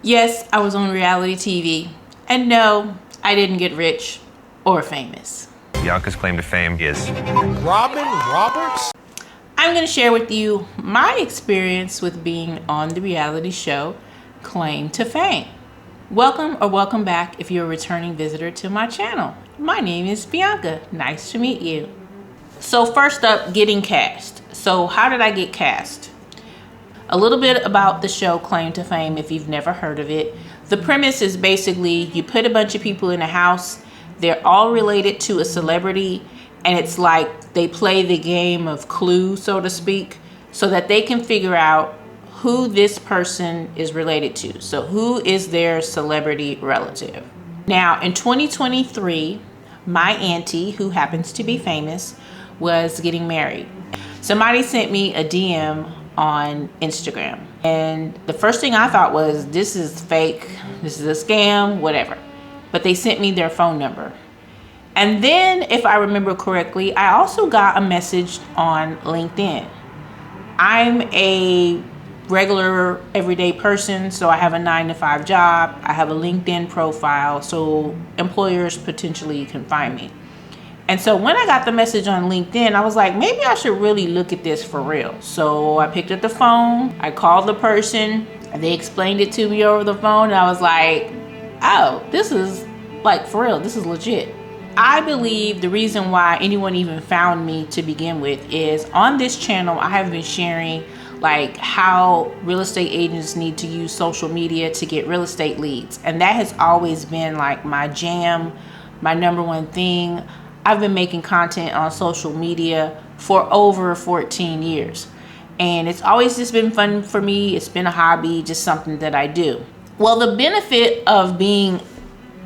Yes, I was on reality TV. And no, I didn't get rich or famous. Bianca's claim to fame is Robin Roberts? I'm going to share with you my experience with being on the reality show Claim to Fame. Welcome or welcome back if you're a returning visitor to my channel. My name is Bianca. Nice to meet you. So first up, getting cast. So how did I get cast? A little bit about the show Claim to Fame if you've never heard of it. The premise is basically you put a bunch of people in a house, they're all related to a celebrity, and it's like they play the game of Clue, so to speak, so that they can figure out who this person is related to. So who is their celebrity relative? Now in 2023, my auntie, who happens to be famous, was getting married. Somebody sent me a DM on Instagram, and the first thing I thought was, this is fake, this is a scam, whatever. But they sent me their phone number. And then, if I remember correctly, I also got a message on LinkedIn. I'm a regular everyday person, so I have a 9-to-5 job. I have a LinkedIn profile, so employers potentially can find me. And so when I got the message on LinkedIn, I was like, maybe I should really look at this for real. So I picked up the phone, I called the person, and they explained it to me over the phone. And I was like, oh, this is like for real, this is legit. I believe the reason why anyone even found me to begin with is on this channel, I have been sharing like how real estate agents need to use social media to get real estate leads. And that has always been like my jam, my number one thing. I've been making content on social media for over 14 years. And it's always just been fun for me. It's been a hobby, just something that I do. Well, the benefit of being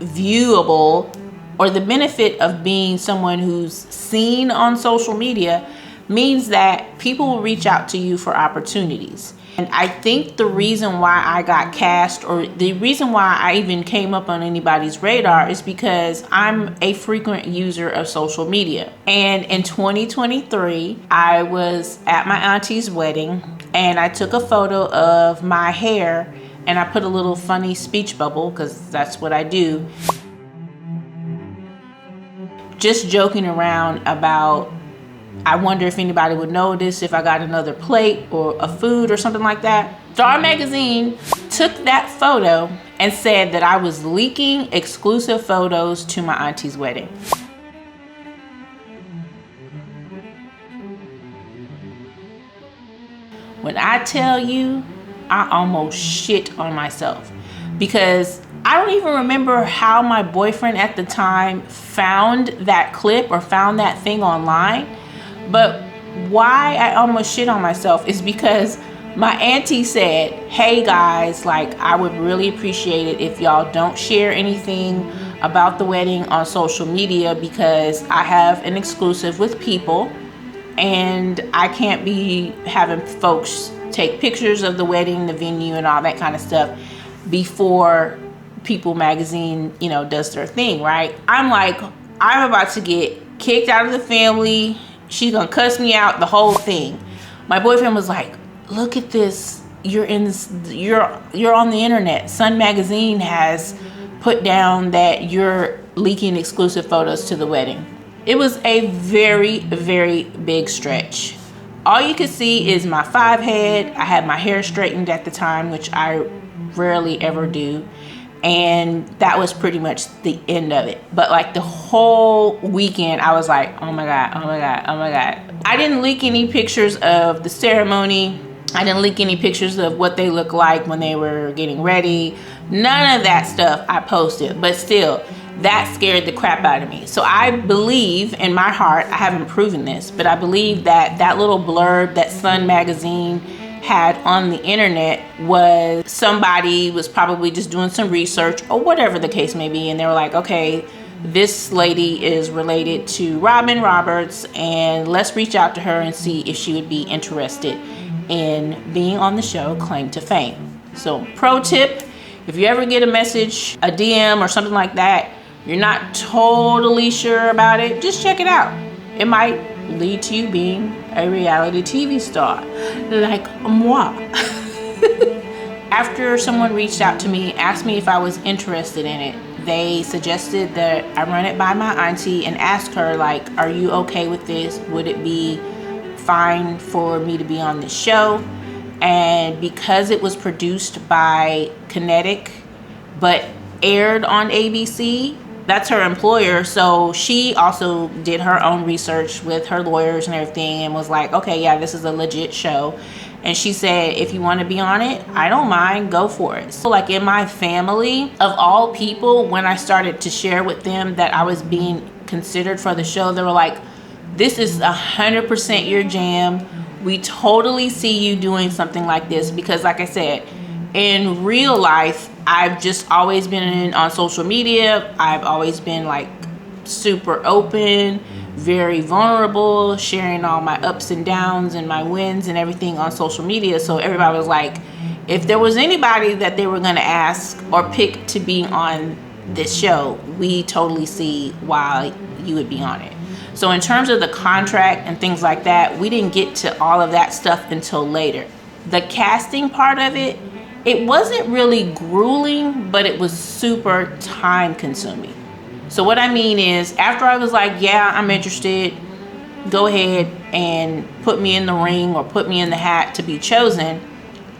viewable, or the benefit of being someone who's seen on social media, means that people will reach out to you for opportunities. And I think the reason why I got cast, or the reason why I even came up on anybody's radar, is because I'm a frequent user of social media. And in 2023, I was at my auntie's wedding, and I took a photo of my hair, and I put a little funny speech bubble, because that's what I do, just joking around about, I wonder if anybody would notice if I got another plate or a food or something like that. Star Magazine took that photo and said that I was leaking exclusive photos to my auntie's wedding. When I tell you, I almost shit on myself, because I don't even remember how my boyfriend at the time found that clip or found that thing online. But why I almost shit on myself is because my auntie said, hey guys, like I would really appreciate it if y'all don't share anything about the wedding on social media, because I have an exclusive with People and I can't be having folks take pictures of the wedding, the venue and all that kind of stuff before People magazine, you know, does their thing, right? I'm like, I'm about to get kicked out of the family. She's gonna cuss me out, the whole thing. My boyfriend was like, look at this, you're on the internet. Sun Magazine has put down that you're leaking exclusive photos to the wedding. It was a very, very big stretch. All you could see is my 5 head. I had my hair straightened at the time, which I rarely ever do. And that was pretty much the end of it. But like the whole weekend, I was like, oh my God, oh my God, oh my God. I didn't leak any pictures of the ceremony. I didn't leak any pictures of what they look like when they were getting ready. None of that stuff I posted, but still, that scared the crap out of me. So I believe in my heart, I haven't proven this, but I believe that that little blurb that Sun Magazine had on the internet was somebody was probably just doing some research or whatever the case may be, and they were like, okay, this lady is related to Robin Roberts, and let's reach out to her and see if she would be interested in being on the show Claim to Fame. So pro tip, if you ever get a message, a DM or something like that, you're not totally sure about it, just check it out. It might lead to you being a reality TV star like moi. After someone reached out to me, asked me if I was interested in it, they suggested that I run it by my auntie and ask her, like, are you okay with this? Would it be fine for me to be on this show? And because it was produced by Kinetic but aired on ABC, that's her employer, so she also did her own research with her lawyers and everything and was like, okay, yeah, this is a legit show. And she said, if you want to be on it, I don't mind, go for it. So like in my family, of all people, when I started to share with them that I was being considered for the show, they were like, this is 100% your jam. We totally see you doing something like this. Because like I said, in real life, I've just always been on social media. I've always been like super open, very vulnerable, sharing all my ups and downs and my wins and everything on social media. So everybody was like, if there was anybody that they were going to ask or pick to be on this show, we totally see why you would be on it. So in terms of the contract and things like that, we didn't get to all of that stuff until later. The casting part of it, it wasn't really grueling, but it was super time consuming. So what I mean is, after I was like, yeah, I'm interested, go ahead and put me in the ring or put me in the hat to be chosen,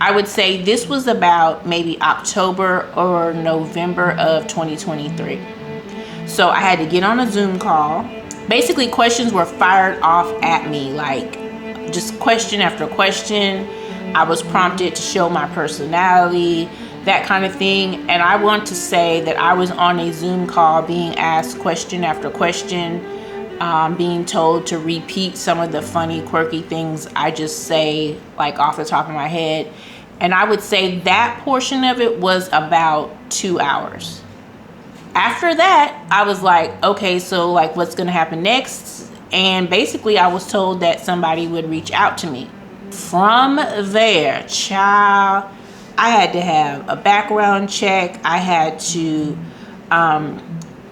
I would say this was about maybe October or November of 2023. So I had to get on a Zoom call. Basically, questions were fired off at me, like just question after question. I was prompted to show my personality, that kind of thing. And I want to say that I was on a Zoom call being asked question after question, being told to repeat some of the funny, quirky things I just say like off the top of my head. And I would say that portion of it was about 2 hours. After that, I was like, okay, so like what's gonna happen next? And basically I was told that somebody would reach out to me. From there, child, I had to have a background check. I had to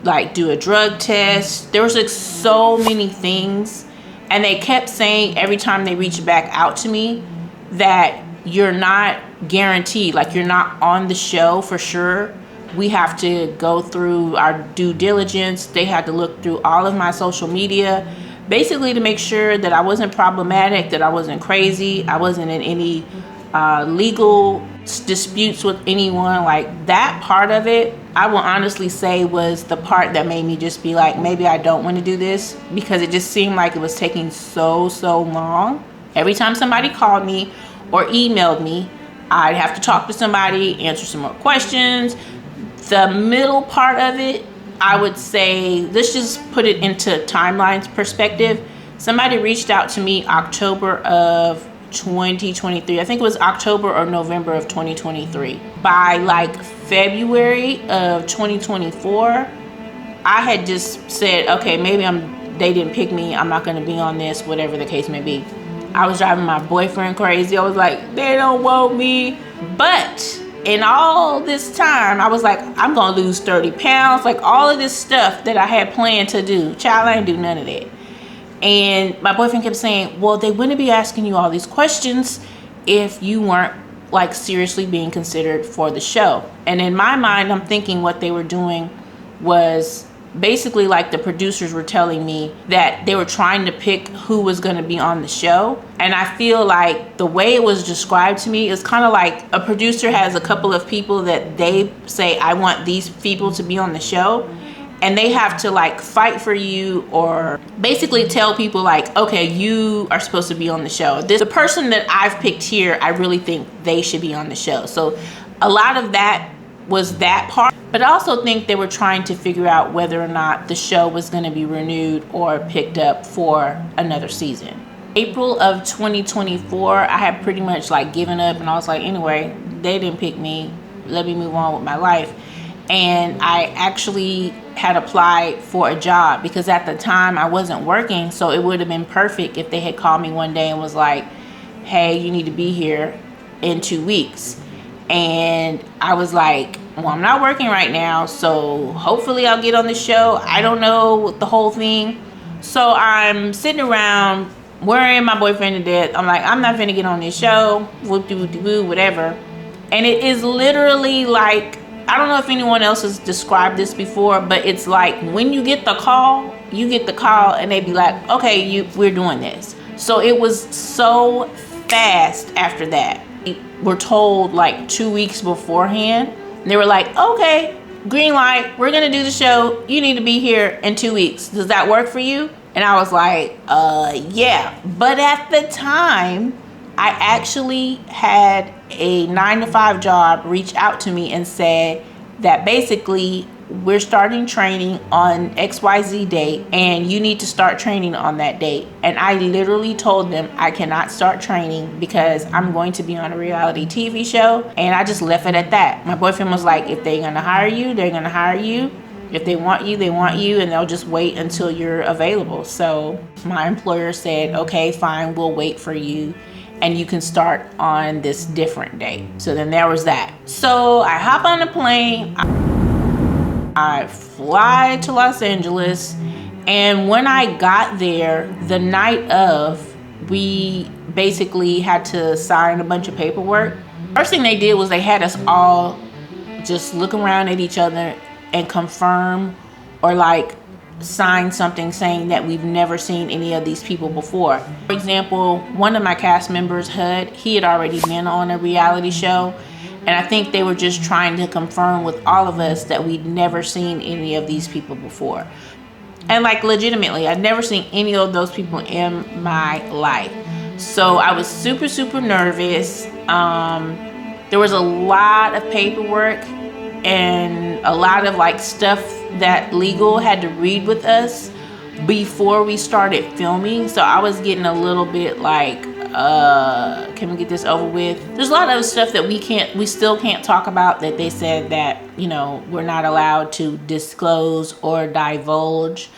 like do a drug test. There was like so many things. And they kept saying every time they reached back out to me that you're not guaranteed, like you're not on the show for sure. We have to go through our due diligence. They had to look through all of my social media, basically to make sure that I wasn't problematic, that I wasn't crazy, I wasn't in any legal disputes with anyone. Like that part of it, I will honestly say was the part that made me just be like, maybe I don't want to do this, because it just seemed like it was taking so long. Every time somebody called me or emailed me, I'd have to talk to somebody, answer some more questions. The middle part of it, I would say, let's just put it into timelines perspective. Somebody reached out to me October of 2023. I think it was October or November of 2023. By like February of 2024, I had just said, okay, maybe they didn't pick me. I'm not going to be on this, whatever the case may be. I was driving my boyfriend crazy. I was like, they don't want me. But in all this time, I was like, I'm going to lose 30 pounds. Like all of this stuff that I had planned to do. Child, I didn't do none of that. And my boyfriend kept saying, well, they wouldn't be asking you all these questions if you weren't like seriously being considered for the show. And in my mind, I'm thinking what they were doing was basically like the producers were telling me that they were trying to pick who was going to be on the show. And I feel like the way it was described to me is kind of like a producer has a couple of people that they say, I want these people to be on the show. And they have to like fight for you or basically tell people like, okay, you are supposed to be on the show. The person that I've picked here, I really think they should be on the show. So a lot of that was that part. But I also think they were trying to figure out whether or not the show was going to be renewed or picked up for another season. April of 2024, I had pretty much like given up, and I was like, anyway, they didn't pick me. Let me move on with my life. And I actually had applied for a job because at the time I wasn't working. So it would have been perfect if they had called me one day and was like, hey, you need to be here in 2 weeks. And I was like, well, I'm not working right now, so hopefully I'll get on the show. I don't know the whole thing. So I'm sitting around worrying my boyfriend to death. I'm like, I'm not gonna get on this show, whoop-de-whoop-de-woo, whatever. And it is literally like, I don't know if anyone else has described this before, but it's like when you get the call and they be like, okay, we're doing this. So it was so fast after that. We were told like 2 weeks beforehand. They were like, okay, green light, we're gonna do the show. You need to be here in 2 weeks. Does that work for you? And I was like, yeah. But at the time, I actually had a 9-to-5 job reach out to me and said that basically we're starting training on XYZ date and you need to start training on that date. And I literally told them I cannot start training because I'm going to be on a reality TV show. And I just left it at that. My boyfriend was like, if they're gonna hire you, they're gonna hire you. If they want you, they want you, and they'll just wait until you're available. So my employer said, okay, fine, we'll wait for you and you can start on this different date. So then there was that. So I hop on the plane, I fly to Los Angeles, and when I got there, the night of, we basically had to sign a bunch of paperwork. First thing they did was they had us all just look around at each other and confirm or like sign something saying that we've never seen any of these people before. For example, one of my cast members, HUD, he had already been on a reality show, and I think they were just trying to confirm with all of us that we'd never seen any of these people before. And like legitimately, I'd never seen any of those people in my life. So I was super, super nervous. There was a lot of paperwork and a lot of like stuff that legal had to read with us before we started filming. So I was getting a little bit like, can we get this over with? There's a lot of stuff that we still can't talk about that they said that, you know, we're not allowed to disclose or divulge.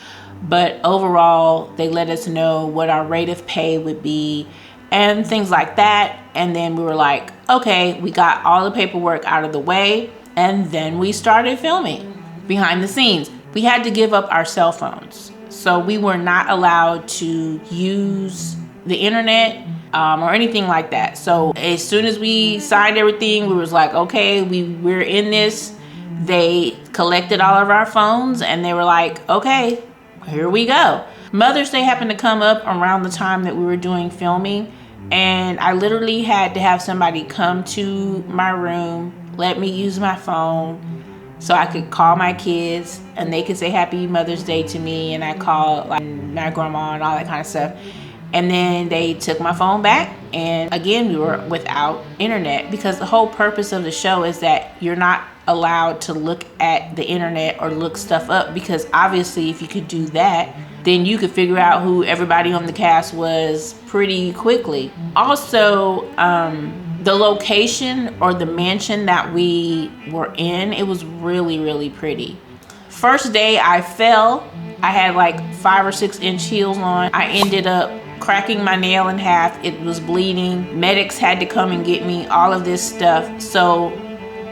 But overall, they let us know what our rate of pay would be and things like that. And then we were like, okay, we got all the paperwork out of the way. And then we started filming behind the scenes. We had to give up our cell phones. So we were not allowed to use the internet or anything like that. So as soon as we signed everything, we was like, okay, we're in this. They collected all of our phones and they were like, okay, here we go. Mother's Day happened to come up around the time that we were doing filming. And I literally had to have somebody come to my room, let me use my phone so I could call my kids and they could say happy Mother's Day to me, and I called like my grandma and all that kind of stuff. And then they took my phone back, and again we were without internet because the whole purpose of the show is that you're not allowed to look at the internet or look stuff up, because obviously if you could do that, then you could figure out who everybody on the cast was pretty quickly. Also, the location or the mansion that we were in, it was really, really pretty. First day I fell. I had like 5 or 6 inch heels on. I ended up cracking my nail in half. It was bleeding. Medics had to come and get me, all of this stuff. So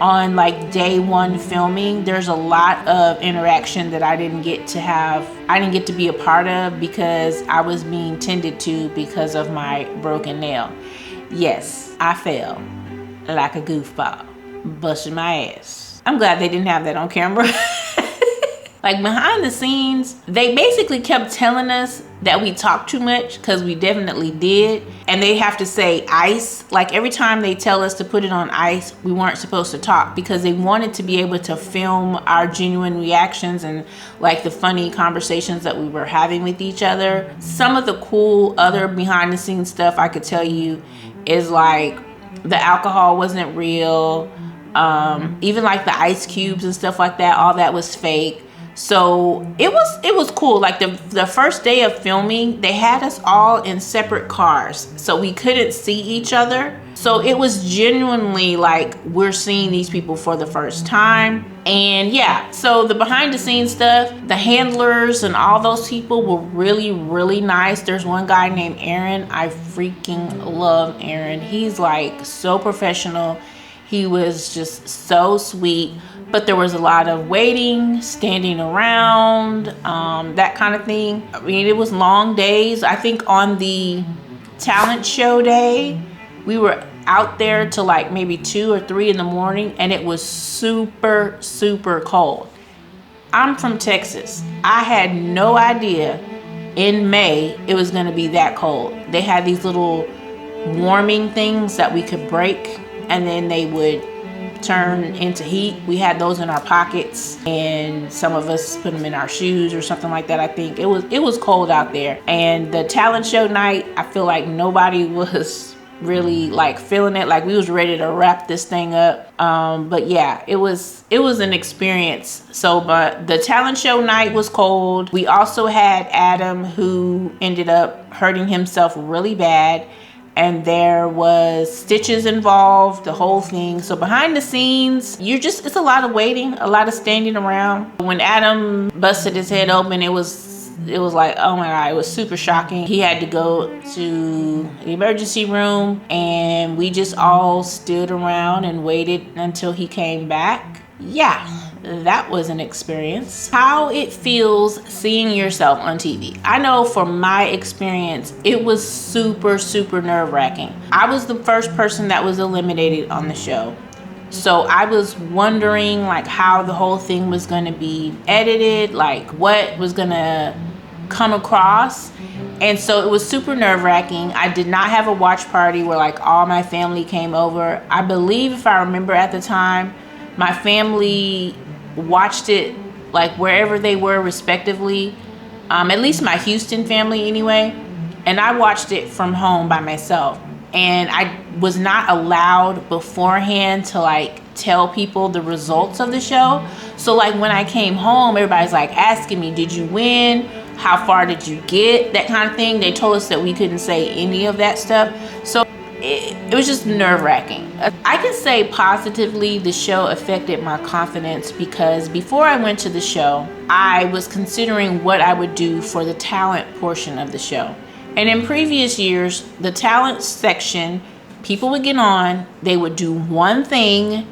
on like day 1 filming, there's a lot of interaction that I didn't get to have. I didn't get to be a part of because I was being tended to because of my broken nail. Yes, I fell like a goofball, busting my ass. I'm glad they didn't have that on camera. Like behind the scenes, they basically kept telling us that we talk too much, because we definitely did. And they have to say ice. Like every time they tell us to put it on ice, we weren't supposed to talk, because they wanted to be able to film our genuine reactions and like the funny conversations that we were having with each other. Some of the cool other behind the scenes stuff I could tell you is like the alcohol wasn't real. Even like the ice cubes and stuff like that, all that was fake. So it was cool. Like the first day of filming, they had us all in separate cars, so we couldn't see each other. So it was genuinely like we're seeing these people for the first time. And yeah, so the behind the scenes stuff, the handlers and all those people were really, really nice. There's one guy named Aaron. I freaking love Aaron. He's like so professional. He was just so sweet. But there was a lot of waiting, standing around, that kind of thing. I mean, it was long days. I think on the talent show day, we were out there till like maybe 2 or 3 in the morning, and it was super, super cold. I'm from Texas. I had no idea in May it was going to be that cold. They had these little warming things that we could break, and then they would turn into heat. We had those in our pockets, and some of us put them in our shoes or something like that. I think it was cold out there. And the talent show night, I feel like nobody was really like feeling it. Like we was ready to wrap this thing up. But yeah, it was an experience. So, but the talent show night was cold. We also had Adam, who ended up hurting himself really bad, and there was stitches involved, the whole thing. So behind the scenes, it's a lot of waiting, a lot of standing around. When Adam busted his head open, it was like, oh my God, it was super shocking. He had to go to the emergency room, and we just all stood around and waited until he came back. Yeah, that was an experience. How it feels seeing yourself on TV. I know for my experience, it was super, super nerve-wracking. I was the first person that was eliminated on the show. So I was wondering like how the whole thing was gonna be edited, like what was gonna come across. And so it was super nerve-wracking. I did not have a watch party where like all my family came over. I believe, if I remember at the time, my family watched it like wherever they were respectively, at least my Houston family anyway, and I watched it from home by myself. And I was not allowed beforehand to like tell people the results of the show. So like when I came home, everybody's like asking me, did you win? How far did you get? That kind of thing. They told us that we couldn't say any of that stuff. So it was just nerve-wracking. I can say positively the show affected my confidence, because before I went to the show, I was considering what I would do for the talent portion of the show. And in previous years, the talent section, people would get on, they would do one thing,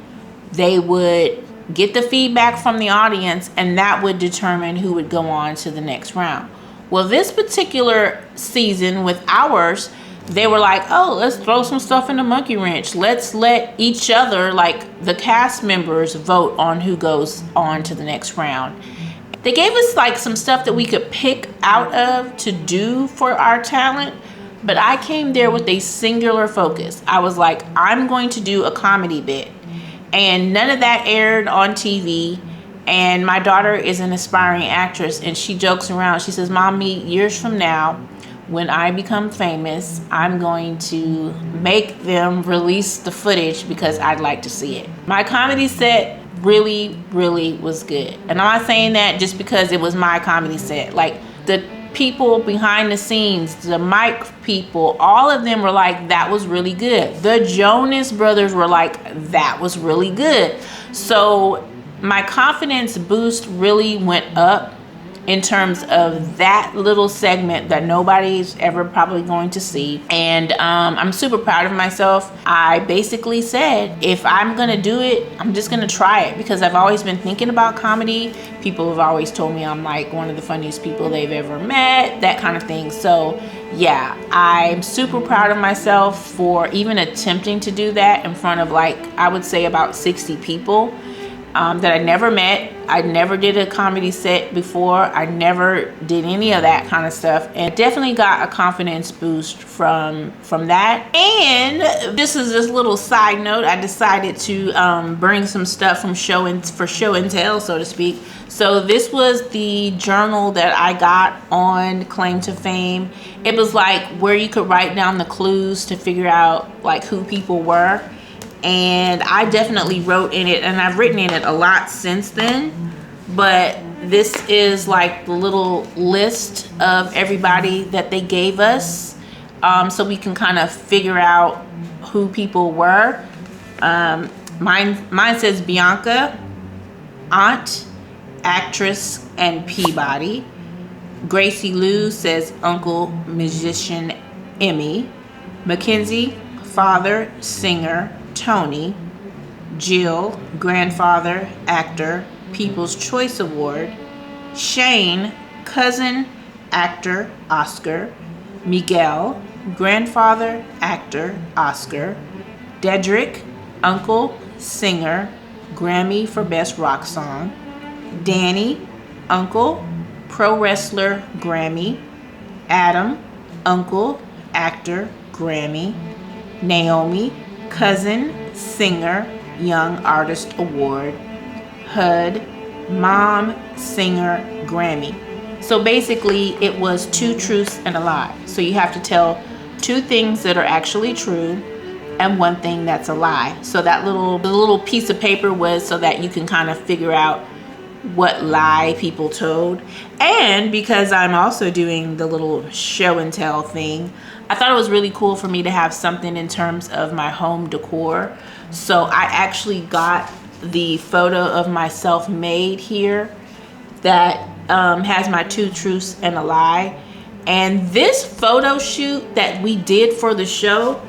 they would get the feedback from the audience, and that would determine who would go on to the next round. Well, this particular season with ours, they were like, oh, let's throw some stuff in the monkey wrench. Let's let each other, like the cast members, vote on who goes on to the next round. They gave us like some stuff that we could pick out of to do for our talent, but I came there with a singular focus. I was like, I'm going to do a comedy bit. And none of that aired on TV. And my daughter is an aspiring actress, and she jokes around. She says, Mommy, years from now, when I become famous, I'm going to make them release the footage because I'd like to see it. My comedy set really, really was good. And I'm not saying that just because it was my comedy set. Like the people behind the scenes, the mic people, all of them were like, that was really good. The Jonas Brothers were like, that was really good. So my confidence boost really went up in terms of that little segment that nobody's ever probably going to see. And I'm super proud of myself. I basically said, if I'm gonna do it, I'm just gonna try it, because I've always been thinking about comedy. People have always told me I'm like one of the funniest people they've ever met, that kind of thing. So yeah, I'm super proud of myself for even attempting to do that in front of, like, I would say about 60 people. That I never met. I never did a comedy set before. I never did any of that kind of stuff, and definitely got a confidence boost from that. And this is this little side note, I decided to bring some stuff from show and tell, so to speak. So this was the journal that I got on Claim to Fame. It was like where you could write down the clues to figure out like who people were. And I definitely wrote in it, and I've written in it a lot since then, but this is like the little list of everybody that they gave us, so we can kind of figure out who people were. Mine says Bianca, aunt, actress, and Peabody. Gracie Lou says uncle, musician, Emmy. Mackenzie, father, singer, Tony. Jill, grandfather, actor, People's Choice Award. Shane, cousin, actor, Oscar. Miguel, grandfather, actor, Oscar. Dedrick, uncle, singer, Grammy for Best Rock Song. Danny, uncle, pro wrestler, Grammy. Adam, uncle, actor, Grammy. Naomi, cousin, singer, Young Artist Award. Hud, mom, singer, Grammy. So basically it was 2 truths and a lie. So you have to tell 2 things that are actually true and 1 thing that's a lie. So that little piece of paper was so that you can kind of figure out what lie people told. And because I'm also doing the little show and tell thing, I thought it was really cool for me to have something in terms of my home decor. So I actually got the photo of myself made here that has my 2 truths and a lie. And this photo shoot that we did for the show,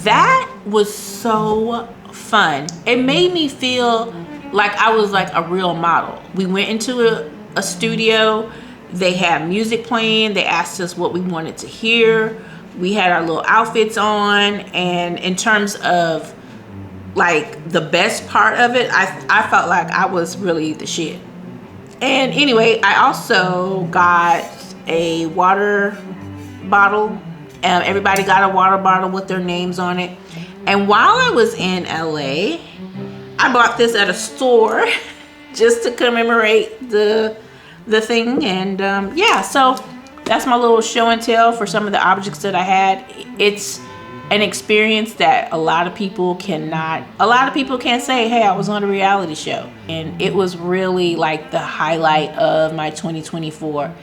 that was so fun. It made me feel like I was like a real model. We went into a studio, they had music playing, they asked us what we wanted to hear. We had our little outfits on, and in terms of like the best part of it, I felt like I was really the shit. And anyway, I also got a water bottle. Everybody got a water bottle with their names on it. And while I was in LA, I bought this at a store just to commemorate the thing. And yeah, so that's my little show and tell for some of the objects that I had. It's an experience that a lot of people can't say, hey, I was on a reality show. And it was really like the highlight of my 2024.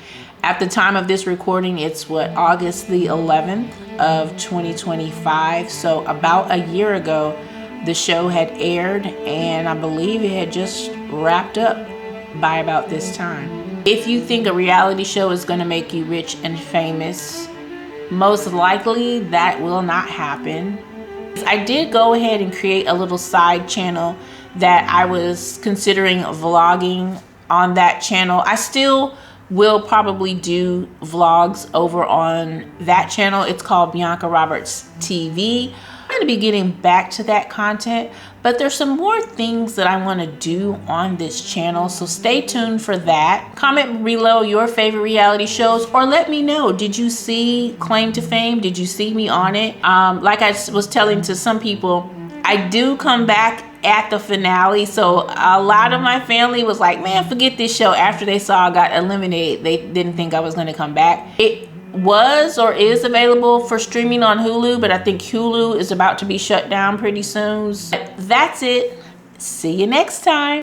At the time of this recording, it's August the 11th of 2025. So about a year ago, the show had aired, and I believe it had just wrapped up by about this time. If you think a reality show is going to make you rich and famous, most likely that will not happen. I did go ahead and create a little side channel that I was considering vlogging on that channel. I still will probably do vlogs over on that channel. It's called Bianca Roberts TV. I'm going to be getting back to that content, but there's some more things that I want to do on this channel, so stay tuned for that. Comment below your favorite reality shows, or let me know, did you see Claim to Fame? Did you see me on it? Like I was telling to some people, I do come back at the finale, so a lot of my family was like, man, forget this show. After they saw I got eliminated, they didn't think I was going to come back. It was or is available for streaming on Hulu, but I think Hulu is about to be shut down pretty soon. So that's it. See you next time.